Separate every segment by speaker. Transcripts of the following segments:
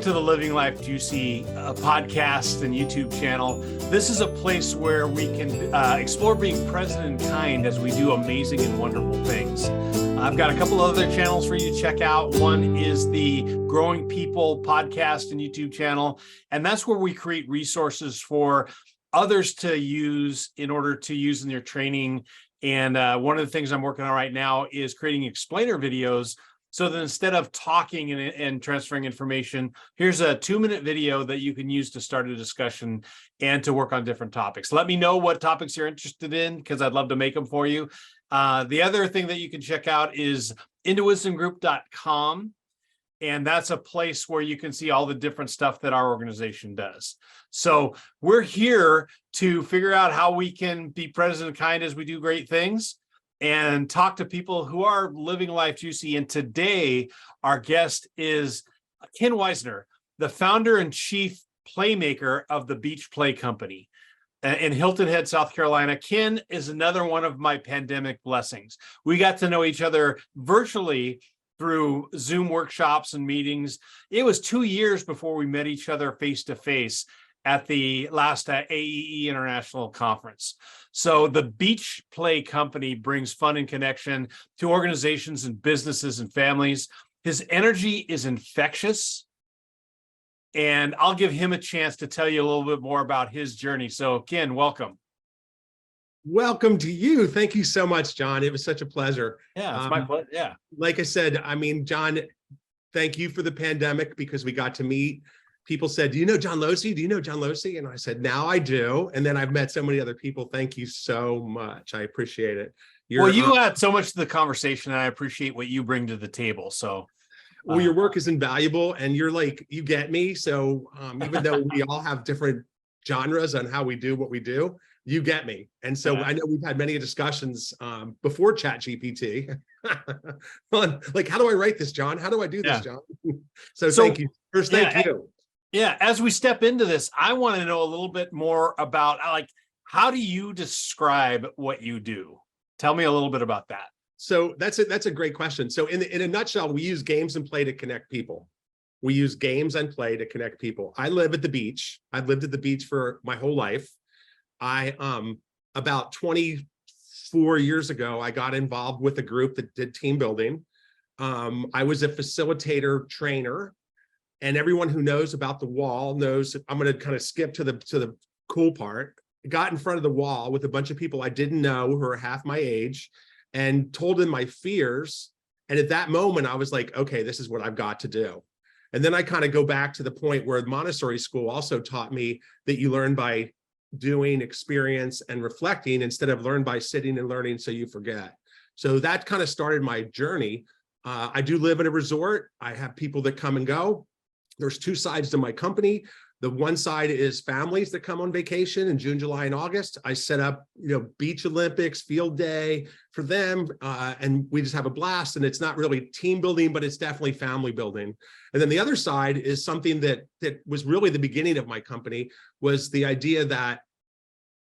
Speaker 1: to the Living Life Juicy podcast and YouTube channel. This is a place where we can explore being present and kind as we do amazing and wonderful things. I've got a couple other channels for you to check out. One is the Growing People podcast and YouTube channel, and that's where we create resources for others to use in order to use in their training. And one of the things I'm working on right now is creating explainer videos, so that instead of talking and transferring information, here's a 2-minute video that you can use to start a discussion and to work on different topics. Let me know what topics you're interested in, because I'd love to make them for you. The other thing that you can check out is intowisdomgroup.com. And that's a place where you can see all the different stuff that our organization does. So we're here to figure out how we can be present and kind as we do great things, and talk to people who are living life juicy. And today, our guest is Ken Weisner, the founder and chief playmaker of the Beach Play Company in Hilton Head, South Carolina. Ken is another one of my pandemic blessings. We got to know each other virtually through Zoom workshops and meetings. It was 2 years before we met each other face to face at the last AEE International Conference. So the Beach Play Company brings fun and connection to organizations and businesses and families. His energy is infectious, and I'll give him a chance to tell you a little bit more about his journey. So Ken, welcome.
Speaker 2: Welcome to you. Thank you so much, John. It was such a pleasure.
Speaker 1: Yeah, it's my pleasure. Yeah.
Speaker 2: Like I said, I mean, John, thank you for the pandemic, because we got to meet. People said, do you know John Losey? Do you know John Losey? And I said, now I do. And then I've met so many other people. Thank you so much. I appreciate it.
Speaker 1: Well, you add so much to the conversation, and I appreciate what you bring to the table. So,
Speaker 2: well, your work is invaluable, and you're like, you get me. So even though we all have different genres on how we do what we do, you get me. And so I know we've had many discussions before ChatGPT on, like, how do I write this, John? How do I do this, John? So thank you. First, thank you.
Speaker 1: Yeah, as we step into this, I want to know a little bit more about, like, how do you describe what you do? Tell me a little bit about that.
Speaker 2: So that's a great question. So in a nutshell, we use games and play to connect people. We use games and play to connect people. I live at the beach. I've lived at the beach for my whole life. About 24 years ago, I got involved with a group that did team building. I was a facilitator trainer. And everyone who knows about the wall knows, I'm going to kind of skip to the cool part. I got in front of the wall with a bunch of people I didn't know who are half my age, and told them my fears. And at that moment, I was like, okay, this is what I've got to do. And then I kind of go back to the point where Montessori school also taught me that you learn by doing, experience, and reflecting, instead of learn by sitting and learning so you forget. So that kind of started my journey. I do live in a resort. I have people that come and go. There's two sides to my company. The one side is families that come on vacation in June, July, and August. I set up, beach Olympics, field day for them, and we just have a blast. And it's not really team building, but it's definitely family building. And then the other side is something that was really the beginning of my company, was the idea that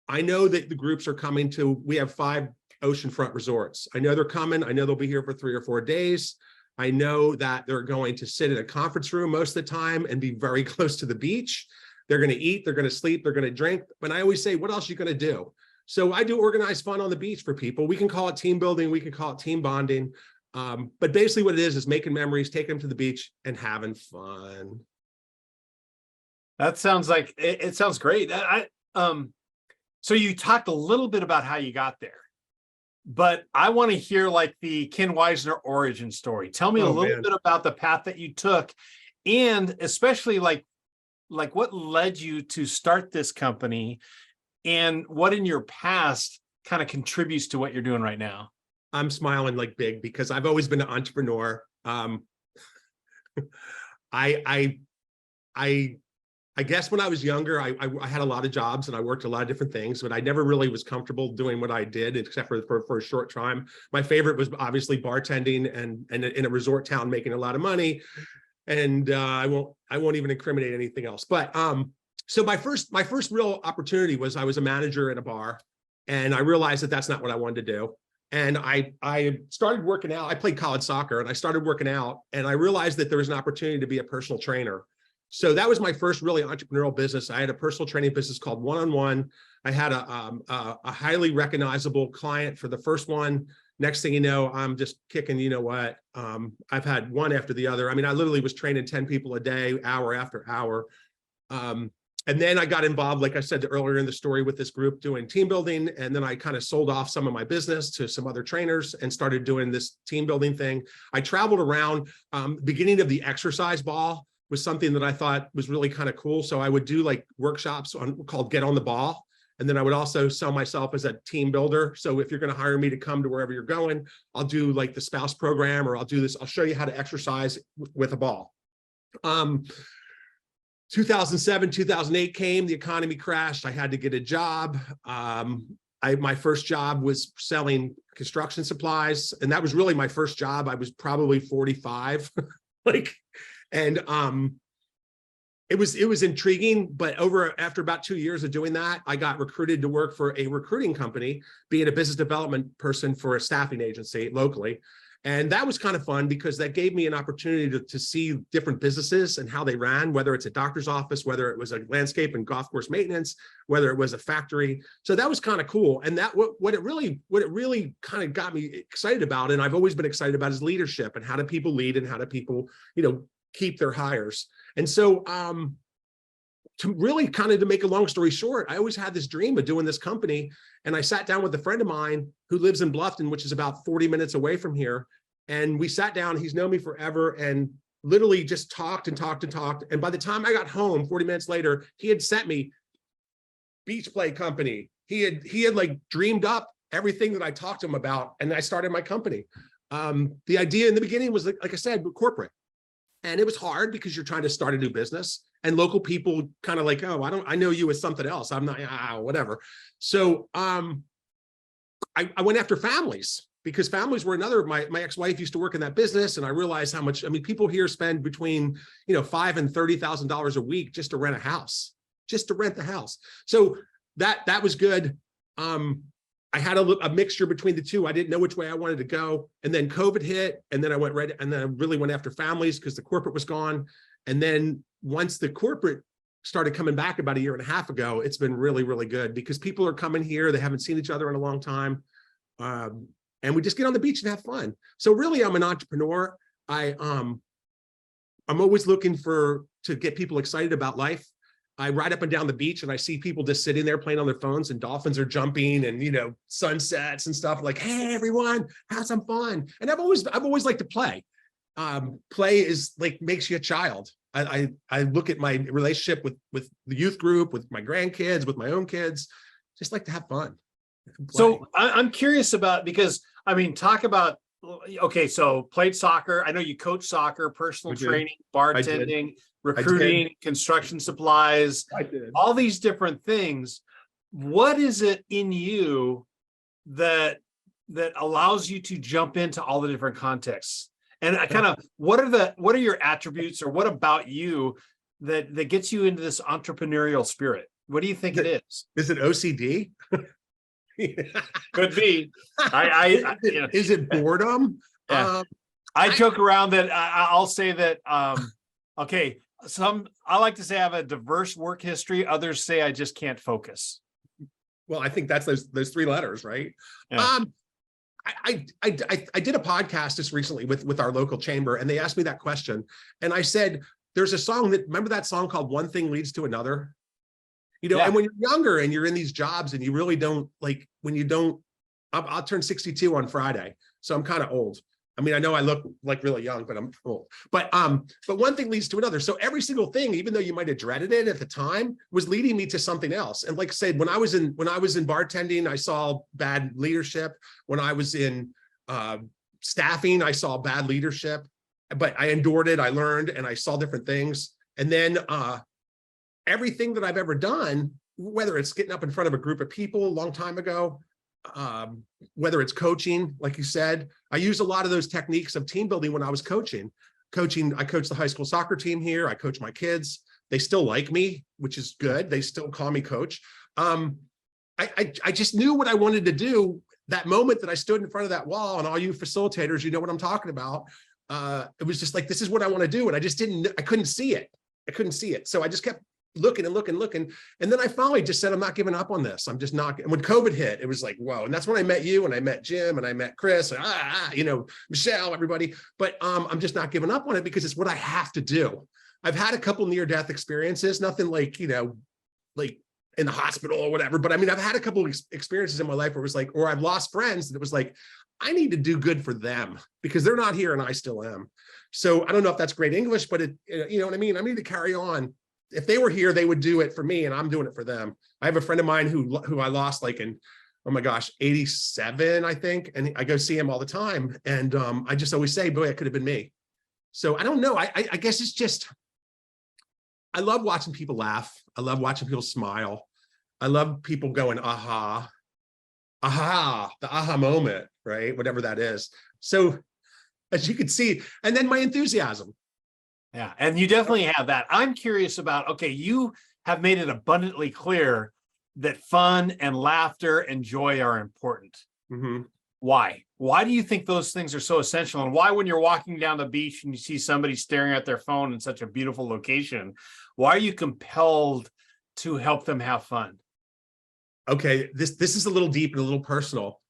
Speaker 2: I know that the groups are coming to, we have 5 oceanfront resorts. I know they're coming. I know they'll be here for 3 or 4 days. I know that they're going to sit in a conference room most of the time and be very close to the beach. They're going to eat, they're going to sleep, they're going to drink. But I always say, what else are you going to do? So I do organized fun on the beach for people. We can call it team building. We can call it team bonding. But basically what it is making memories, taking them to the beach, and having fun.
Speaker 1: That sounds like, it sounds great. So you talked a little bit about how you got there, but I want to hear, like, the Ken Weisner origin story. Tell me a little bit about the path that you took, and especially like what led you to start this company, and what in your past kind of contributes to what you're doing right now.
Speaker 2: I'm smiling like big because I've always been an entrepreneur. I guess when I was younger, I had a lot of jobs and I worked a lot of different things, but I never really was comfortable doing what I did, except for a short time. My favorite was obviously bartending and in a resort town, making a lot of money. And I won't even incriminate anything else. But so my first real opportunity was, I was a manager at a bar, and I realized that that's not what I wanted to do. And I started working out. I played college soccer, and I started working out, and I realized that there was an opportunity to be a personal trainer. So that was my first really entrepreneurial business. I had a personal training business called One on One. I had a highly recognizable client for the first one. Next thing you know, I'm just kicking, you know what? I've had one after the other. I mean, I literally was training 10 people a day, hour after hour. And then I got involved, like I said earlier in the story, with this group doing team building. And then I kind of sold off some of my business to some other trainers and started doing this team building thing. I traveled around. Beginning of the exercise ball was something that I thought was really kind of cool. So I would do like workshops called Get on the Ball. And then I would also sell myself as a team builder. So if you're going to hire me to come to wherever you're going, I'll do like the spouse program, or I'll do this. I'll show you how to exercise with a ball. 2007, 2008 came, the economy crashed. I had to get a job. My first job was selling construction supplies. And that was really my first job. I was probably 45. It was intriguing, but after about 2 years of doing that, I got recruited to work for a recruiting company, being a business development person for a staffing agency locally. And that was kind of fun because that gave me an opportunity to see different businesses and how they ran, whether it's a doctor's office, whether it was a landscape and golf course maintenance, whether it was a factory. So that was kind of cool. And that what it really kind of got me excited about, and I've always been excited about, is leadership and how do people lead and how do people, keep their hires. And so to really kind of, to make a long story short, I always had this dream of doing this company. And I sat down with a friend of mine who lives in Bluffton, which is about 40 minutes away from here. And we sat down, he's known me forever, and literally just talked and talked and talked. And by the time I got home, 40 minutes later, he had sent me Beach Play Company. He had like dreamed up everything that I talked to him about. And I started my company. The idea in the beginning was, like I said, corporate. And it was hard because you're trying to start a new business, and local people kind of like, oh, I know you as something else. I'm not, whatever. So I went after families, because families were another. My ex-wife used to work in that business, and I realized how much, people here spend between $5,000 and $30,000 a week just to rent a house, just to rent the house. So that was good. I had a mixture between the two. I didn't know which way I wanted to go. And then COVID hit, and then I really went after families because the corporate was gone. And then once the corporate started coming back about 1.5 years ago, it's been really, really good because people are coming here. They haven't seen each other in a long time. And we just get on the beach and have fun. So really, I'm an entrepreneur. I'm always looking to get people excited about life. I ride up and down the beach and I see people just sitting there playing on their phones, and dolphins are jumping, and sunsets and stuff, like, hey everyone, have some fun. And I've always liked to play. Play is like, makes you a child. I look at my relationship with the youth group, with my grandkids, with my own kids, just like to have fun.
Speaker 1: So I'm curious about, because talk about, okay, so played soccer. I know you coach soccer, personal training, bartending, recruiting, construction supplies, all these different things. What is it in you that allows you to jump into all the different contexts? And what are your attributes, or what about you that gets you into this entrepreneurial spirit? What do you think it is?
Speaker 2: Is it OCD?
Speaker 1: Could be.
Speaker 2: Is it boredom?
Speaker 1: Yeah. I joke around that I'll say that, okay, I like to say I have a diverse work history. Others say I just can't focus.
Speaker 2: Well, I think that's those 3 letters, right? Yeah. I did a podcast just recently with our local chamber, and they asked me that question. And I said, there's a song remember that song called One Thing Leads to Another? Yeah. And when you're younger and you're in these jobs and you really don't I'll turn 62 on Friday. So I'm kind of old. I know I look like really young, but I'm old. But one thing leads to another. So every single thing, even though you might have dreaded it at the time, was leading me to something else. And like I said, when I was in bartending, I saw bad leadership. When I was in staffing, I saw bad leadership, but I endured it. I learned, and I saw different things. And then everything that I've ever done, whether it's getting up in front of a group of people a long time ago, whether it's coaching, like you said, I used a lot of those techniques of team building when I was coaching. I coach the high school soccer team here. I coach my kids. They still like me, which is good. They still call me coach. I just knew what I wanted to do. That moment that I stood in front of that wall, and all you facilitators, you know what I'm talking about. It was just like, this is what I want to do. And I couldn't see it. I couldn't see it. So I just kept looking and looking. And then I finally just said, I'm not giving up on this. I'm just not. And when COVID hit, it was like, whoa. And that's when I met you, and I met Jim, and I met Chris, and Michelle, everybody. But I'm just not giving up on it because it's what I have to do. I've had a couple near-death experiences, nothing like, like in the hospital or whatever. But I mean, I've had a couple of experiences in my life where it was like, or I've lost friends, and it was like, I need to do good for them because they're not here and I still am. So I don't know if that's great English, but you know what I mean? I need to carry on. If they were here, they would do it for me, and I'm doing it for them. I have a friend of mine who I lost like in, oh my gosh, 87, I think. And I go see him all the time. And I just always say, boy, it could have been me. So I don't know. I guess it's just, I love watching people laugh. I love watching people smile. I love people going, aha, the aha moment, right? Whatever that is. So as you can see, and then my enthusiasm.
Speaker 1: Yeah, and you definitely have that. I'm curious about, okay, you have made it abundantly clear that fun and laughter and joy are important.
Speaker 2: Mm-hmm.
Speaker 1: Why? Why do you think those things are so essential? And why, when you're walking down the beach and you see somebody staring at their phone in such a beautiful location, why are you compelled to help them have fun?
Speaker 2: Okay, this is a little deep and a little personal.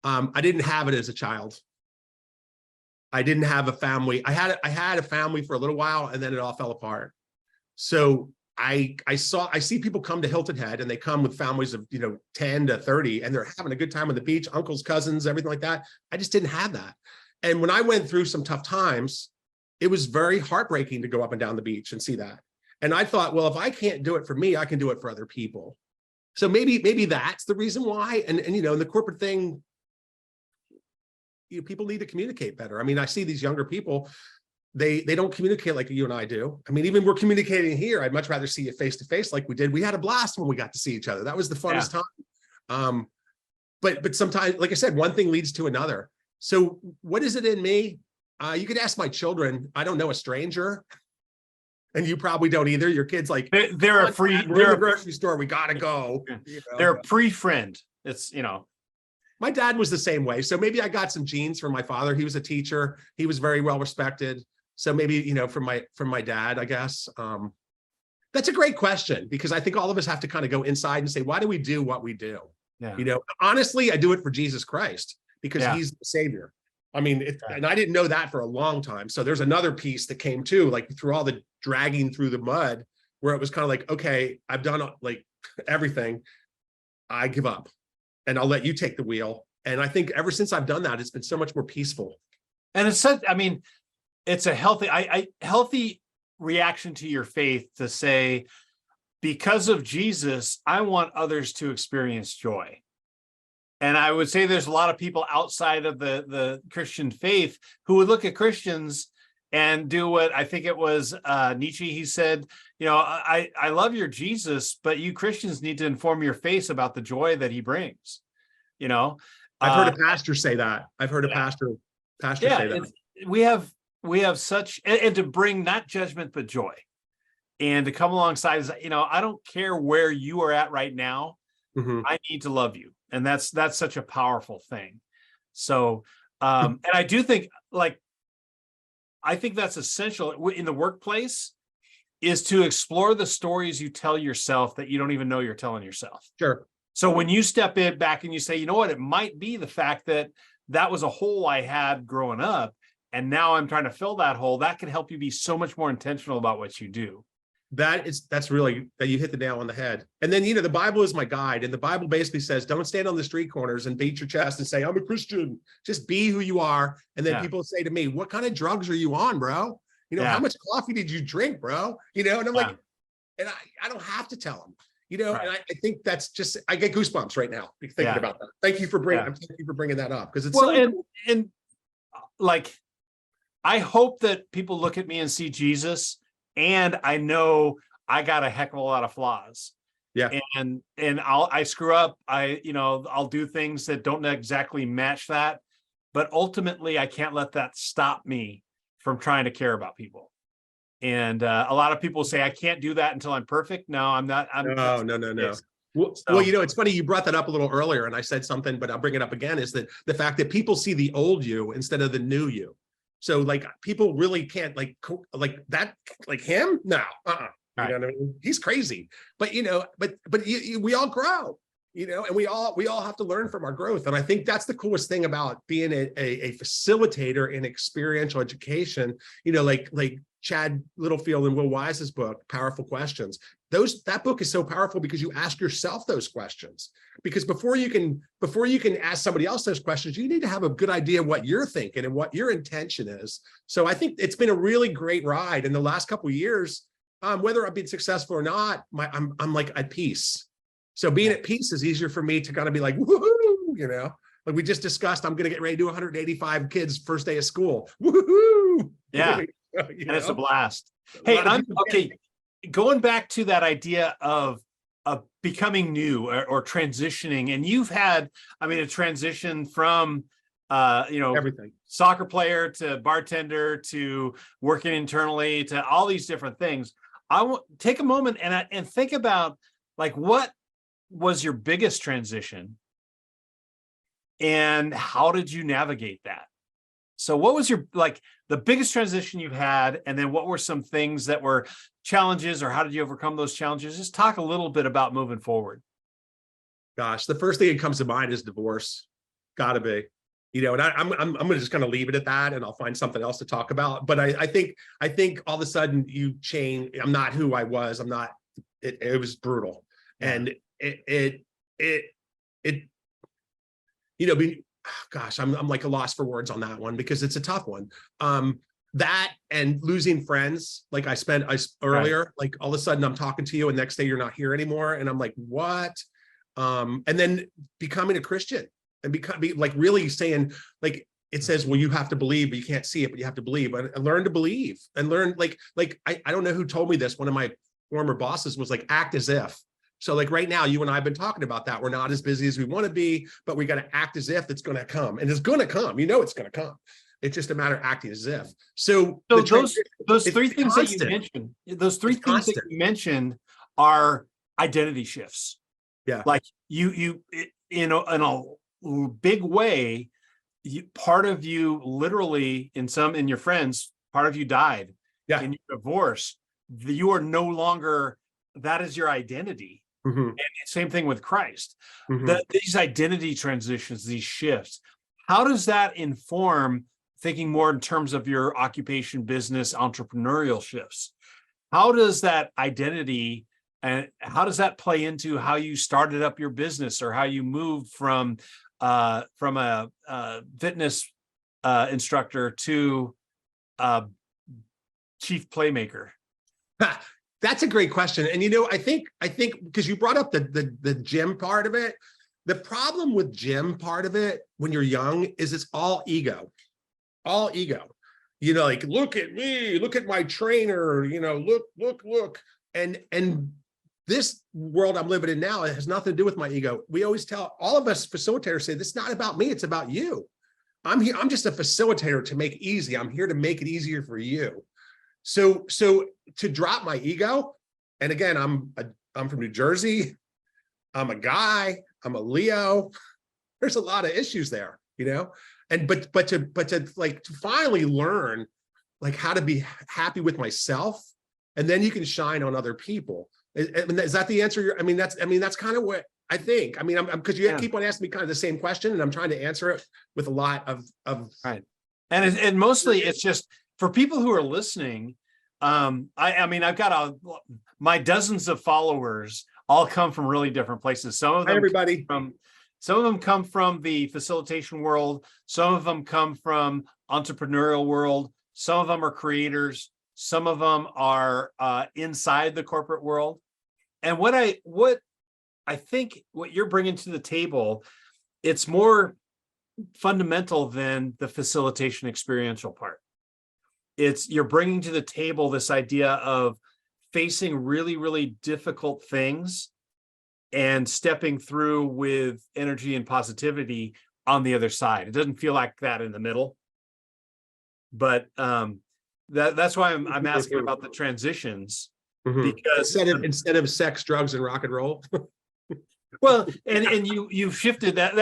Speaker 2: I didn't have it as a child. I didn't have a family. I had a family for a little while, and then it all fell apart. So I see people come to Hilton Head, and they come with families of 10 to 30, and they're having a good time on the beach, uncles, cousins, everything like that. I just didn't have that. And when I went through some tough times, it was very heartbreaking to go up and down the beach and see that. And I thought, well, if I can't do it for me, I can do it for other people. So maybe that's the reason why. And in the corporate thing, people need to communicate better. I mean, I see these younger people, they don't communicate like you and I do. I mean, even we're communicating here, I'd much rather see you face to face like we did. We had a blast when we got to see each other. That was the funnest time. But sometimes, like I said, one thing leads to another. So what is it in me? You could ask my children. I don't know a stranger. And you probably don't either. Your kids like,
Speaker 1: they're a free,
Speaker 2: we're in the grocery store, we gotta go.
Speaker 1: They're a pre-friend. It's,
Speaker 2: My dad was the same way. So maybe I got some genes from my father. He was a teacher. He was very well respected. So maybe, from my dad, I guess. That's a great question, because I think all of us have to kind of go inside and say, why do we do what we do?
Speaker 1: Yeah.
Speaker 2: Honestly, I do it for Jesus Christ because he's the savior. I mean, and I didn't know that for a long time. So there's another piece that came too, like through all the dragging through the mud, where it was kind of like, okay, I've done like everything. I give up. And I'll let you take the wheel. And I think ever since I've done that, it's been so much more peaceful.
Speaker 1: And it's such, I mean, it's a healthy reaction to your faith to say, because of Jesus, I want others to experience joy. And I would say there's a lot of people outside of the Christian faith who would look at Christians and do what I think it was Nietzsche. He said, I love your Jesus, but you Christians need to inform your faith about the joy that he brings. I've
Speaker 2: heard a pastor say that. I've heard a pastor say that.
Speaker 1: We have such, and to bring not judgment, but joy, and to come alongside is, I don't care where you are at right now. Mm-hmm. I need to love you. And that's such a powerful thing. So, and I do think, I think that's essential in the workplace, is to explore the stories you tell yourself that you don't even know you're telling yourself.
Speaker 2: Sure.
Speaker 1: So when you step in back and you say, you know what, it might be the fact that was a hole I had growing up, and now I'm trying to fill that hole, that can help you be so much more intentional about what you do.
Speaker 2: That's really, that you hit the nail on the head. And then, the Bible is my guide. And the Bible basically says, don't stand on the street corners and beat your chest and say, I'm a Christian. Just be who you are. And then people say to me, what kind of drugs are you on, bro? How much coffee did you drink, bro? And I'm like, and I don't have to tell them, and I think that's just, I get goosebumps right now thinking about that. Thank you for bringing that up. Because it's
Speaker 1: and I hope that people look at me and see Jesus. And I know I got a heck of a lot of flaws. Yeah. And I screw up. I'll do things that don't exactly match that. But ultimately, I can't let that stop me from trying to care about people. And a lot of people say, I can't do that until I'm perfect. No, I'm not.
Speaker 2: No. Well, it's funny you brought that up a little earlier, and I said something, but I'll bring it up again, is that the fact that people see the old you instead of the new you. So like people really can't like that, like him. No,
Speaker 1: Right.
Speaker 2: You know what I mean? He's crazy. But we all grow, and we all have to learn from our growth. And I think that's the coolest thing about being a facilitator in experiential education. Like Chad Littlefield and Will Wise's book, Powerful Questions. That book is so powerful because you ask yourself those questions. Because before you can ask somebody else those questions, you need to have a good idea what you're thinking and what your intention is. So I think it's been a really great ride in the last couple of years. Whether I've been successful or not, I'm like at peace. So being at peace is easier for me to kind of be like, woohoo, like we just discussed, I'm going to get ready to do 185 kids first day of school. Woohoo!
Speaker 1: Yeah, and it's a blast. Hey, okay. Going back to that idea of becoming new or transitioning, and you've had, a transition from,
Speaker 2: everything,
Speaker 1: soccer player to bartender to working internally to all these different things. I want take a moment and think about like what was your biggest transition and how did you navigate that? So what was your the biggest transition you've had, and then what were some things that were challenges, or how did you overcome those challenges? Just talk a little bit about moving forward.
Speaker 2: Gosh, the first thing that comes to mind is divorce. Gotta be, and I'm gonna just kind of leave it at that, and I'll find something else to talk about. But I think all of a sudden you change. I'm not who I was. I'm not. It was brutal, and gosh, I'm like a loss for words on that one because it's a tough one. That and losing friends, like I earlier, right. Like all of a sudden I'm talking to you and next day you're not here anymore. And I'm like, what? And then becoming a Christian and be like really saying, like, it says, well, you have to believe, but you can't see it, but you have to believe and learn to believe and learn I don't know who told me this. One of my former bosses was like, act as if. So like right now, you and I have been talking about that. We're not as busy as we want to be, but we got to act as if it's going to come, and it's going to come. It's going to come. It's just a matter of acting as if. So
Speaker 1: those three things that you mentioned, that you mentioned are identity shifts.
Speaker 2: Yeah.
Speaker 1: Like you in a big way, part of you literally in your friends, part of you died.
Speaker 2: Yeah.
Speaker 1: In your divorce, you are no longer, that is your identity.
Speaker 2: Mm-hmm.
Speaker 1: And same thing with Christ.
Speaker 2: Mm-hmm.
Speaker 1: These identity transitions, these shifts, how does that inform thinking more in terms of your occupation, business, entrepreneurial shifts? How does that identity and how does that play into how you started up your business or how you moved from a fitness instructor to chief playmaker?
Speaker 2: That's a great question. And I think because you brought up the gym part of it, the problem with gym part of it when you're young is it's all ego. Like, look at me, look at my trainer, look. And this world I'm living in now, it has nothing to do with my ego. We always tell all of us facilitators say, this is not about me, it's about you. I'm here, I'm just a facilitator to make it easy. I'm here to make it easier for you. So to drop my ego, and again, I'm from New Jersey. I'm a guy. I'm a Leo. There's a lot of issues there, and but to finally learn like how to be happy with myself, and then you can shine on other people. Is that the answer? That's kind of what I think. Because you keep on asking me kind of the same question, and I'm trying to answer it with a lot of
Speaker 1: right. And mostly it's just for people who are listening. I've got my dozens of followers all come from really different places. Some of them come from the facilitation world. Some of them come from entrepreneurial world. Some of them are creators. Some of them are inside the corporate world. And what I think what you're bringing to the table, it's more fundamental than the facilitation experiential part. You're bringing to the table this idea of facing really, really difficult things and stepping through with energy and positivity on the other side. It doesn't feel like that in the middle, but that's why I'm asking about the transitions. Mm-hmm. Because
Speaker 2: instead of sex, drugs, and rock and roll.
Speaker 1: Well, and you've shifted that.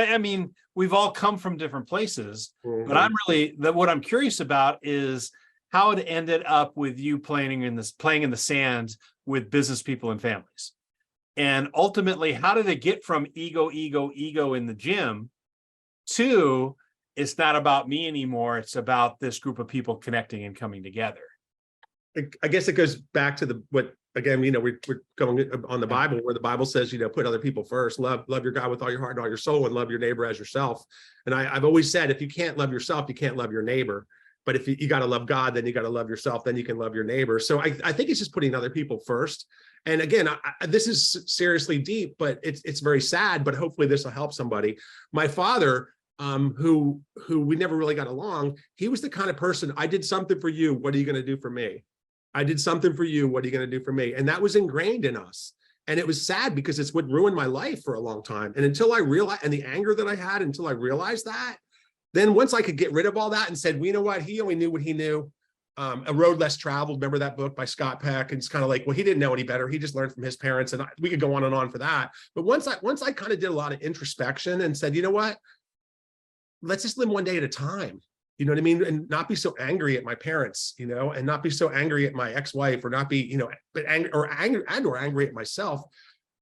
Speaker 1: we've all come from different places,
Speaker 2: Mhm.
Speaker 1: but what I'm curious about is how it ended up with you playing in the sand with business people and families. And ultimately, how did it get from ego in the gym to it's not about me anymore, it's about this group of people connecting and coming together?
Speaker 2: I guess it goes back to what again, we're going on the Bible, where the Bible says, put other people first, love your God with all your heart and all your soul, and love your neighbor as yourself. And I've always said, if you can't love yourself, you can't love your neighbor. But if you got to love God, then you got to love yourself, then you can love your neighbor. So I think it's just putting other people first. And again, this is seriously deep, but it's very sad, but hopefully this will help somebody. My father, who we never really got along, he was the kind of person, I did something for you, what are you going to do for me? I did something for you, what are you going to do for me? And that was ingrained in us. And it was sad because it's what ruined my life for a long time. And until I realized, and the anger that I had, until I realized that, then once I could get rid of all that and said, well, you know what, he only knew what he knew. A Road Less Traveled, remember that book by Scott Peck? And it's kind of like, well, he didn't know any better. He just learned from his parents. And we could go on and on for that. But once I kind of did a lot of introspection and said, you know what, let's just live one day at a time. You know what I mean? And not be so angry at my parents, and not be so angry at my ex-wife, or not be, but angry at myself.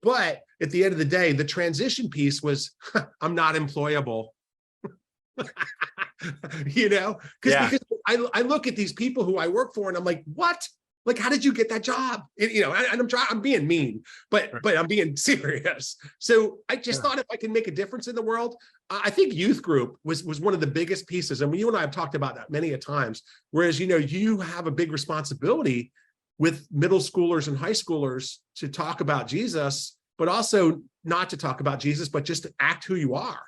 Speaker 2: But at the end of the day, the transition piece was, I'm not employable. Because I look at these people who I work for and I'm like, what? Like, how did you get that job? And I'm being mean, but I'm being serious. So I just thought if I can make a difference in the world, I think youth group was one of the biggest pieces. And you and I have talked about that many a times, whereas, you have a big responsibility with middle schoolers and high schoolers to talk about Jesus, but also not to talk about Jesus, but just to act who you are.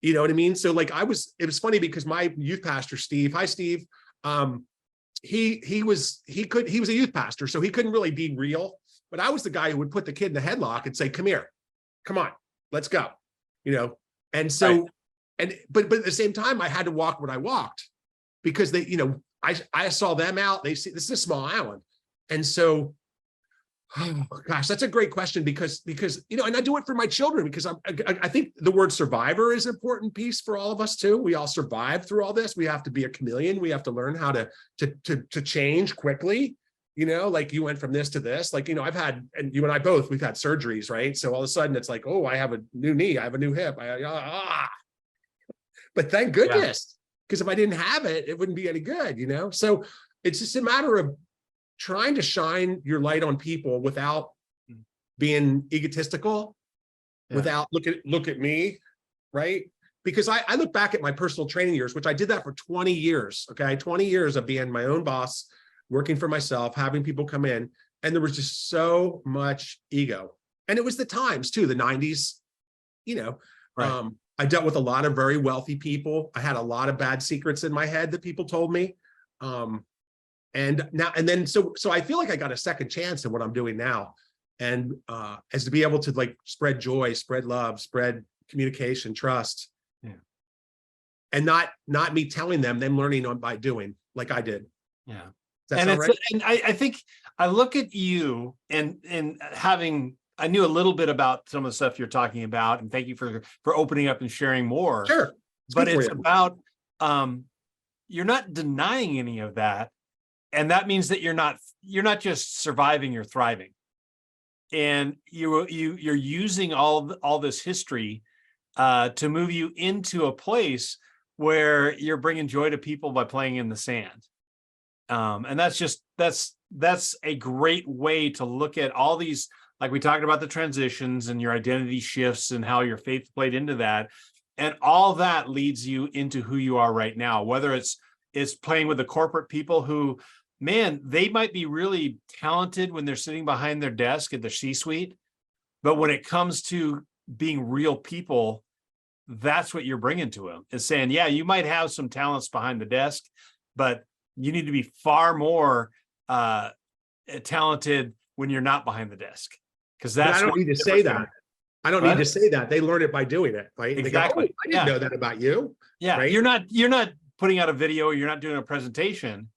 Speaker 2: You know what I mean? So like it was funny because my youth pastor, Steve, hi, Steve. He was a youth pastor, so he couldn't really be real, but I was the guy who would put the kid in the headlock and say, come here, come on, let's go. And so, but at the same time, I had to walk what I walked because I saw them out. This is a small island. And so, oh gosh, that's a great question because and I do it for my children because I think the word survivor is an important piece for all of us too. We all survive through all this. We have to be a chameleon. We have to learn how to change quickly. Like you went from this to this. Like I've had, and you and I both, we've had surgeries, right? So all of a sudden it's like, oh, I have a new knee, I have a new hip. But thank goodness, because if I didn't have it, it wouldn't be any good. So it's just a matter of trying to shine your light on people without being egotistical, without look at me, right? Because I look back at my personal training years, which I did that for 20 years, okay? 20 years of being my own boss, working for myself, having people come in, and there was just so much ego. And it was the times too, the 90s,
Speaker 1: Right.
Speaker 2: I dealt with a lot of very wealthy people. I had a lot of bad secrets in my head that people told me. So I feel like I got a second chance in what I'm doing now. And as to be able to like spread joy, spread love, spread communication, trust.
Speaker 1: Yeah.
Speaker 2: And not me telling them learning on by doing like I did.
Speaker 1: Yeah.
Speaker 2: Does that sound right?
Speaker 1: And I think I look at you and I knew a little bit about some of the stuff you're talking about, and thank you for opening up and sharing more.
Speaker 2: Sure.
Speaker 1: But it's about you're not denying any of that. And that means that you're not just surviving, you're thriving. And you're using all this history to move you into a place where you're bringing joy to people by playing in the sand. And that's a great way to look at all these, like we talked about the transitions and your identity shifts and how your faith played into that. And all that leads you into who you are right now, whether it's playing with the corporate people who, man, they might be really talented when they're sitting behind their desk at the C-suite, but when it comes to being real people, that's what you're bringing to them, is saying, yeah, you might have some talents behind the desk, but you need to be far more talented when you're not behind the desk. Because that's,
Speaker 2: I don't need to say that. I don't need to say that. They learn it by doing it, right?
Speaker 1: Exactly.
Speaker 2: They go, oh, I didn't know that about you.
Speaker 1: Yeah.
Speaker 2: Right?
Speaker 1: You're not putting out a video. You're not doing a presentation.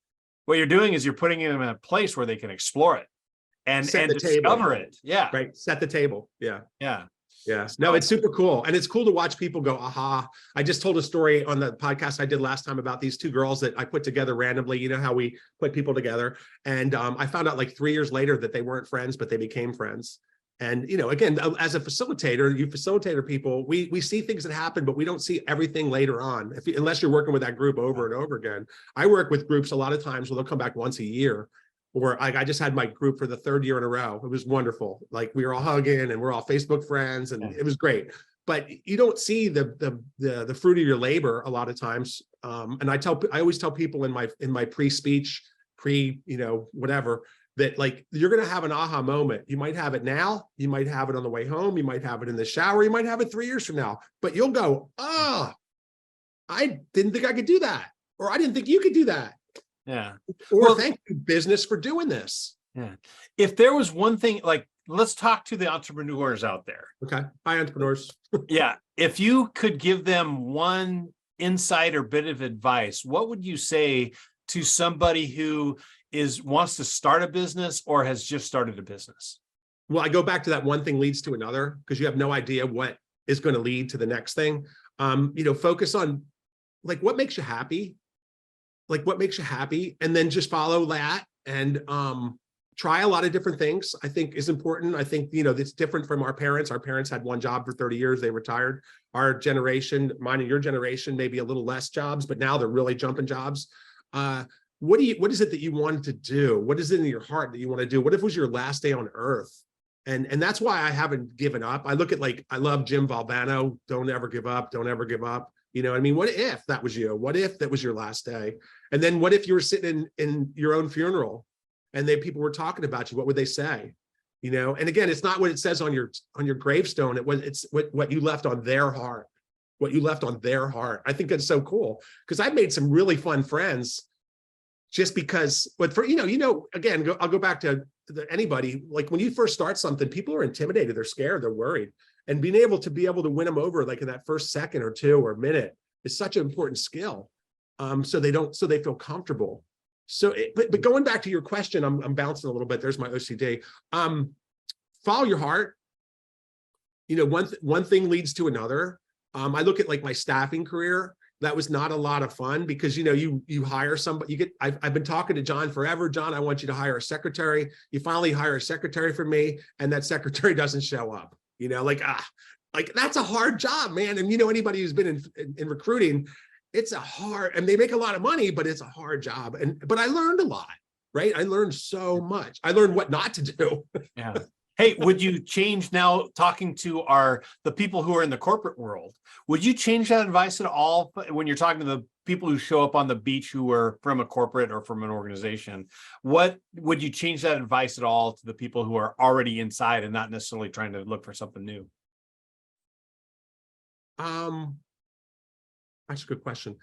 Speaker 1: What you're doing is you're putting them in a place where they can explore it and discover it. Yeah.
Speaker 2: Right. Set the table. Yeah.
Speaker 1: Yeah.
Speaker 2: Yeah, no, it's super cool. And it's cool to watch people go, aha. I just told a story on the podcast I did last time about these two girls that I put together randomly. You know how we put people together. And I found out like 3 years later that they weren't friends, but they became friends. And, you know, again, as a facilitator, you facilitator people, we see things that happen, but we don't see everything later on, unless you're working with that group over and over again. I work with groups a lot of times where they'll come back once a year. Or I just had my group for the 3rd year in a row. It was wonderful. Like we were all hugging and we're all Facebook friends and it was great. But you don't see the fruit of your labor a lot of times. And I always tell people in my pre-speech, whatever, that like you're going to have an aha moment. You might have it now, you might have it on the way home, you might have it in the shower, you might have it 3 years from now, but you'll go, I didn't think I could do that, or I didn't think you could do that.
Speaker 1: Yeah.
Speaker 2: Or well, thank you, business, for doing this.
Speaker 1: Yeah. If there was one thing, like, let's talk to the entrepreneurs out there.
Speaker 2: Okay. Hi, entrepreneurs.
Speaker 1: Yeah. If you could give them one insight or bit of advice, what would you say to somebody who wants to start a business or has just started a business?
Speaker 2: Well, I go back to that one thing leads to another, because you have no idea what is going to lead to the next thing. Focus on like what makes you happy. And then just follow that and try a lot of different things, I think is important. I think, it's different from our parents. Our parents had one job for 30 years, they retired. Our generation, mine and your generation, maybe a little less jobs, but now they're really jumping jobs. What is it that you wanted to do? What is it in your heart that you want to do? What if it was your last day on earth? And that's why I haven't given up. I look at I love Jim Valvano, don't ever give up, don't ever give up. You know what I mean? What if that was you? What if that was your last day? And then what if you were sitting in your own funeral and people were talking about you? What would they say? And again, it's not what it says on your gravestone. It's what you left on their heart, what you left on their heart. I think that's so cool, because I've made some really fun friends just because, but again, I'll go back to anybody, like when you first start something, people are intimidated, they're scared, they're worried. And being able to win them over, like in that first second or two or minute, is such an important skill. So they feel comfortable. So, but going back to your question, I'm bouncing a little bit. There's my OCD. Follow your heart. One thing leads to another. I look at like my staffing career. That was not a lot of fun because, you hire somebody, I've been talking to John forever. John, I want you to hire a secretary. You finally hire a secretary for me, and that secretary doesn't show up. Like that's a hard job, man. And anybody who's been in recruiting, it's a hard, and they make a lot of money, but it's a hard job. But I learned a lot, right? I learned so much. I learned what not to do.
Speaker 1: Yeah. Hey, would you change now, talking to the people who are in the corporate world, would you change that advice at all when you're talking to the people who show up on the beach who are from a corporate or from an organization? What would you change that advice at all to the people who are already inside and not necessarily trying to look for something new?
Speaker 2: That's a good question.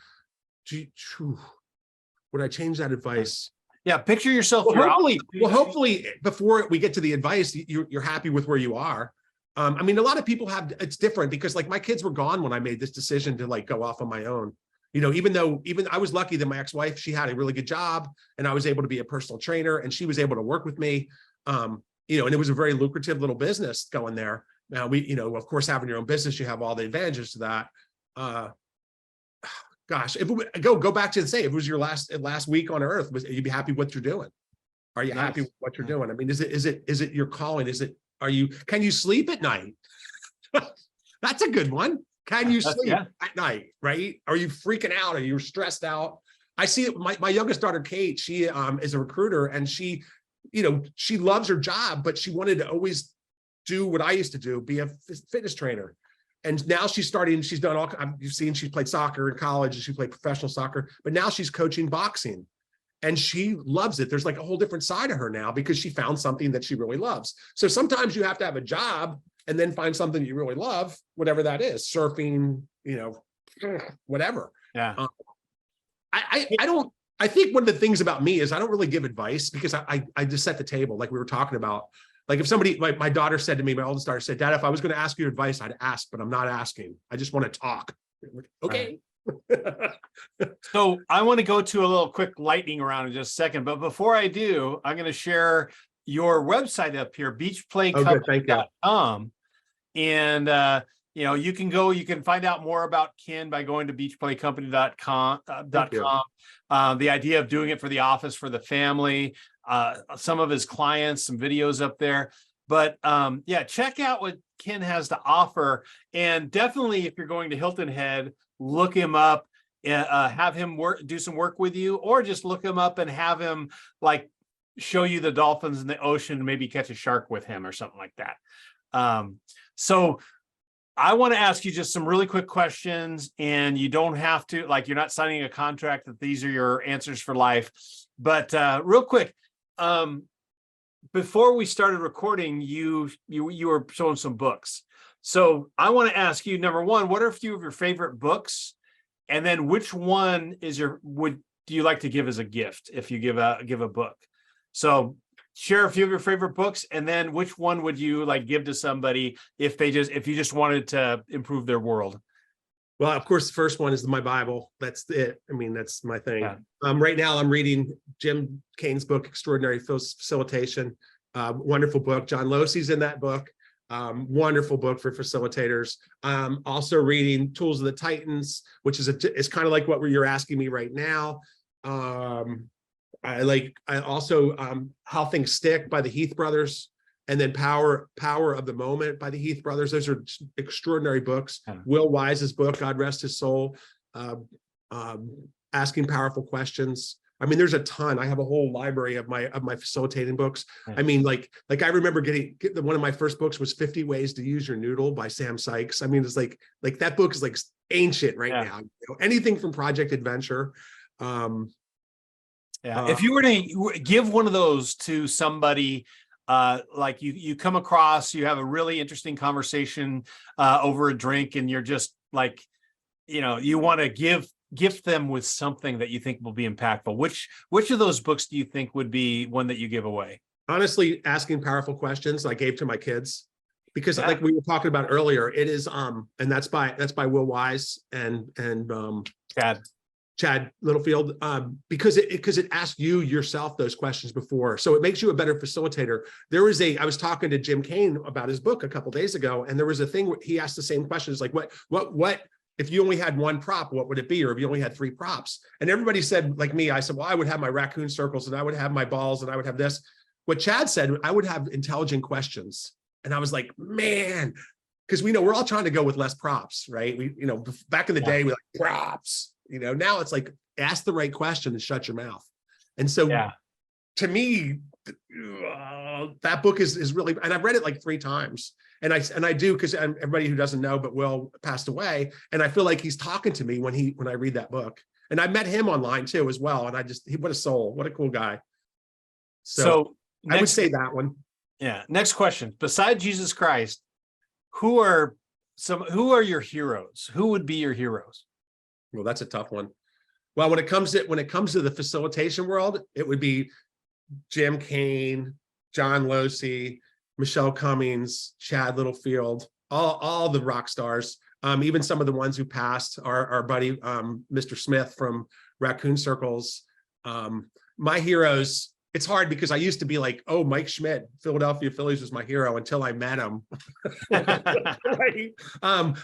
Speaker 2: Would I change that advice?
Speaker 1: Yeah, picture yourself.
Speaker 2: Hopefully, before we get to the advice, you're happy with where you are. A lot of people it's different because like my kids were gone when I made this decision to go off on my own. Even I was lucky that my ex-wife, she had a really good job and I was able to be a personal trainer and she was able to work with me. And it was a very lucrative little business going there. Now of course, having your own business, you have all the advantages to that. Gosh, if go back to say, if it was your last week on earth, you'd be happy with what you're doing? Are you happy with what you're doing? Is it your calling? Can you sleep at night? That's a good one. Can you sleep at night? Right? Are you freaking out? Are you stressed out? I see it. My youngest daughter, Kate, she is a recruiter and she loves her job, but she wanted to always do what I used to do, be a fitness trainer. And now she's done all, you've seen, she played soccer in college and she played professional soccer, but now she's coaching boxing and she loves it. There's like a whole different side of her now because she found something that she really loves. So sometimes you have to have a job and then find something you really love, whatever that is, surfing, whatever.
Speaker 1: Yeah.
Speaker 2: I think one of the things about me is I don't really give advice because I just set the table like we were talking about. Like if somebody, my daughter said to me, my oldest daughter said, Dad, if I was going to ask you advice, I'd ask, but I'm not asking. I just want to talk. Okay.
Speaker 1: Right. So I want to go to a little quick lightning round in just a second. But before I do, I'm going to share your website up here, beachplaycompany.com. And you can find out more about Ken by going to beachplaycompany.com. The idea of doing it for the office, for the family, some of his clients, some videos up there. But check out what Ken has to offer. And definitely, if you're going to Hilton Head, look him up, have him do some work with you, or just look him up and have him show you the dolphins in the ocean, maybe catch a shark with him or something like that. So I want to ask you just some really quick questions, and you don't have to, you're not signing a contract that these are your answers for life. But real quick, before we started recording, you were showing some books. So I want to ask you, number one, what are a few of your favorite books? And then which one do you like to give as a gift if you give a book? So share a few of your favorite books, and then which one would you give to somebody if you just wanted to improve their world?
Speaker 2: Well, of course, the first one is my Bible. That's it. I mean, that's my thing.
Speaker 1: Yeah.
Speaker 2: Right now, I'm reading Jim Kane's book, Extraordinary Facilitation. Wonderful book. John Losey's in that book. Wonderful book for facilitators. Also reading Tools of the Titans, which is kind of like what you're asking me right now. I also How Things Stick by the Heath brothers, and then Power of the Moment by the Heath brothers. Those are extraordinary books. Yeah. Will Wise's book, God Rest His Soul, Asking Powerful Questions. I mean, there's a ton. I have a whole library of my facilitating books. Yeah. I mean, I remember getting one of my first books was 50 Ways to Use Your Noodle by Sam Sykes. I mean, it's like that book is ancient right now. Anything from Project Adventure.
Speaker 1: If you were to give one of those to somebody, you come across, you have a really interesting conversation over a drink, and you're just you want to gift them with something that you think will be impactful. Which of those books do you think would be one that you give away?
Speaker 2: Honestly, Asking Powerful Questions I gave to my kids, because like we were talking about earlier, it is and that's by Will Wise and Chad Littlefield, because it asks you yourself those questions before. So it makes you a better facilitator. I was talking to Jim Kane about his book a couple of days ago, and there was a thing where he asked the same questions, like what if you only had one prop, what would it be? Or if you only had 3 props? And everybody said, like me, I said, well, I would have my raccoon circles, and I would have my balls, and I would have this. What Chad said, I would have intelligent questions. And I was like, man, because we're all trying to go with less props, right? Back in the day, we props. Now it's ask the right question and shut your mouth. And so to me, that book is really, and I've read it 3 times. And I do, because everybody who doesn't know, but Will passed away. And I feel like he's talking to me when I read that book. And I met him online too as well. And what a soul, what a cool guy. So I would say that one.
Speaker 1: Yeah. Next question. Besides Jesus Christ, who are your heroes? Who would be your heroes?
Speaker 2: Well, that's a tough one. Well, when it comes to the facilitation world, it would be Jim Kane, John Losey, Michelle Cummings, Chad Littlefield, all the rock stars. Even some of the ones who passed, our buddy Mr. Smith from Raccoon Circles. My heroes. It's hard because I used to be oh, Mike Schmidt, Philadelphia Phillies was my hero until I met him. Right?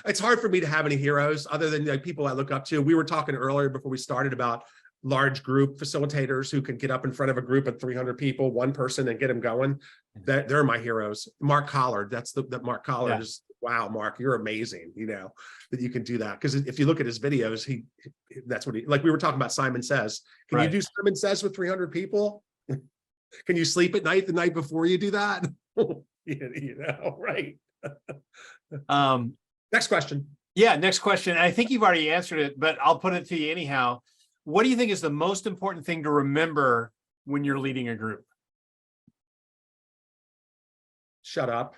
Speaker 2: It's hard for me to have any heroes other than people I look up to. We were talking earlier before we started about large group facilitators who can get up in front of a group of 300 people, one person, and get them going. They're my heroes. Mark Collard, that's Mark Collard is, wow, Mark, you're amazing, that you can do that. Because if you look at his videos, that's what we were talking about Simon Says. Can you do Simon Says with 300 people? Can you sleep at night the night before you do that? Right. Next question.
Speaker 1: Yeah, next question. I think you've already answered it, but I'll put it to you anyhow. What do you think is the most important thing to remember when you're leading a group?
Speaker 2: Shut up.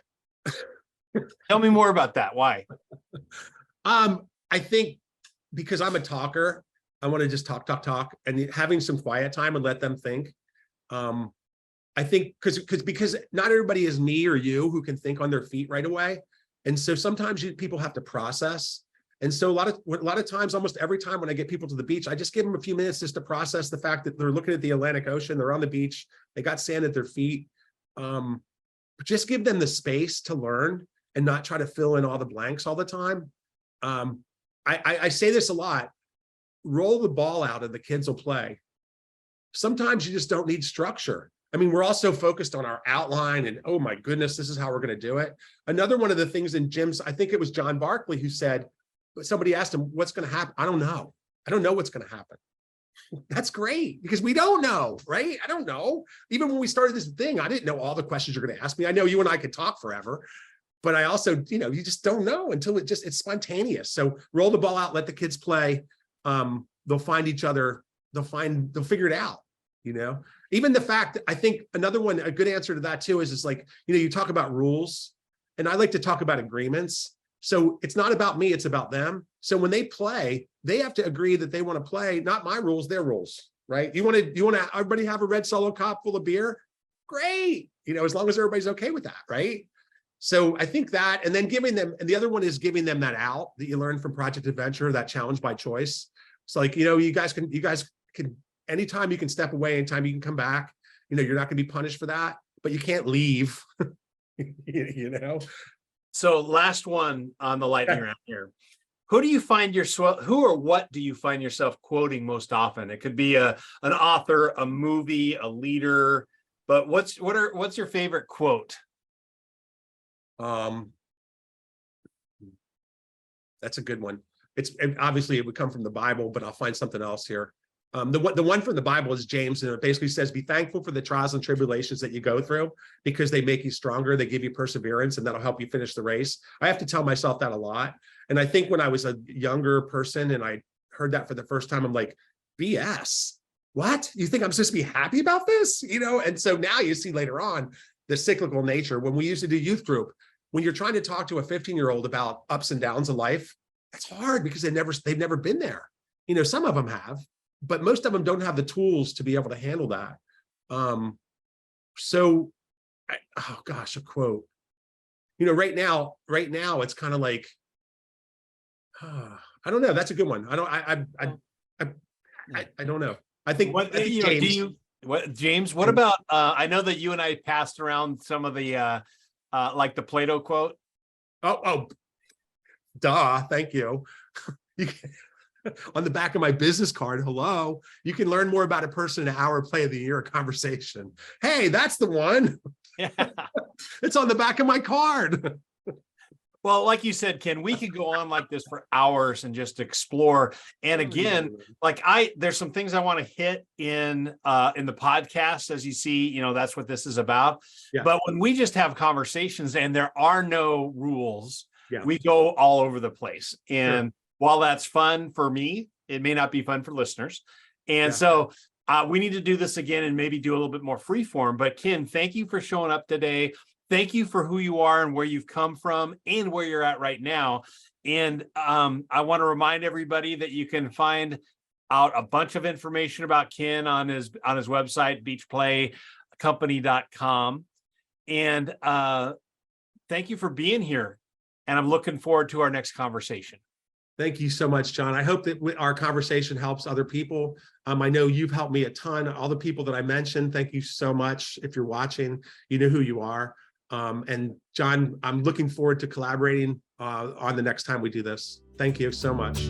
Speaker 1: Tell me more about that. Why?
Speaker 2: I think because I'm a talker, I want to just talk, and having some quiet time and let them think. I think because not everybody is me or you who can think on their feet right away. And so sometimes people have to process. And so a lot of times, almost every time when I get people to the beach, I just give them a few minutes just to process the fact that they're looking at the Atlantic Ocean, they're on the beach, they got sand at their feet. Just give them the space to learn. and not try to fill in all the blanks all the time. I say this a lot, roll the ball out and the kids will play. Sometimes you just don't need structure. I mean, we're all so focused on our outline and, oh my goodness, this is how we're going to do it. Another one of the things in gyms, I think it was John Barkley who said, somebody asked him, what's going to happen? I don't know. I don't know what's going to happen. That's great, because we don't know, right? I don't know. Even when we started this thing, I didn't know all the questions you're going to ask me. I know you and I could talk forever, but I also, you just don't know until it's spontaneous. So roll the ball out, let the kids play. They'll find each other. They'll figure it out, Even the fact that I think another one, a good answer to that too, is like, you talk about rules, and I like to talk about agreements. So it's not about me, it's about them. So when they play, they have to agree that they want to play, not my rules, their rules, right? You want to everybody have a red Solo cup full of beer? Great. As long as everybody's okay with that, right? So I think that, and then giving them, and the other one is giving them that out that you learn from Project Adventure, that challenge by choice. It's like, you guys can, anytime you can step away, anytime you can come back, you're not going to be punished for that, but you can't leave,
Speaker 1: So last one on the lightning round here. Who or what do you find yourself quoting most often? It could be an author, a movie, a leader, but what's your favorite quote?
Speaker 2: That's a good one. Obviously it would come from the Bible, but I'll find something else here. The one from the Bible is James, and it basically says, be thankful for the trials and tribulations that you go through, because they make you stronger, they give you perseverance, and that'll help you finish the race. I have to tell myself that a lot. And I think when I was a younger person and I heard that for the first time, I'm like, BS, what? You think I'm supposed to be happy about this? And so now you see later on the cyclical nature. When we used to do youth group, when you're trying to talk to a 15-year-old about ups and downs of life, it's hard because they've never been there. Some of them have, but most of them don't have the tools to be able to handle that. Oh gosh, a quote. Right now, it's kind of like, I don't know. That's a good one. I don't know. I think James.
Speaker 1: James, what about, I know that you and I passed around some of the, like the Plato quote.
Speaker 2: Oh, duh. Thank you. On the back of my business card, hello, you can learn more about a person in an hour play of the year conversation. Hey, that's the one.
Speaker 1: Yeah.
Speaker 2: It's on the back of my card.
Speaker 1: Well, like you said, Ken, we could go on like this for hours and just explore. And again, there's some things I want to hit in the podcast, as you see, that's what this is about. Yeah. But when we just have conversations and there are no rules, we go all over the place. And while that's fun for me, it may not be fun for listeners. And so we need to do this again and maybe do a little bit more free form. But Ken, thank you for showing up today. Thank you for who you are and where you've come from and where you're at right now. And I want to remind everybody that you can find out a bunch of information about Ken on his website, beachplaycompany.com. And thank you for being here. And I'm looking forward to our next conversation.
Speaker 2: Thank you so much, John. I hope that our conversation helps other people. I know you've helped me a ton. All the people that I mentioned, thank you so much. If you're watching, you know who you are. And John, I'm looking forward to collaborating on the next time we do this. Thank you so much.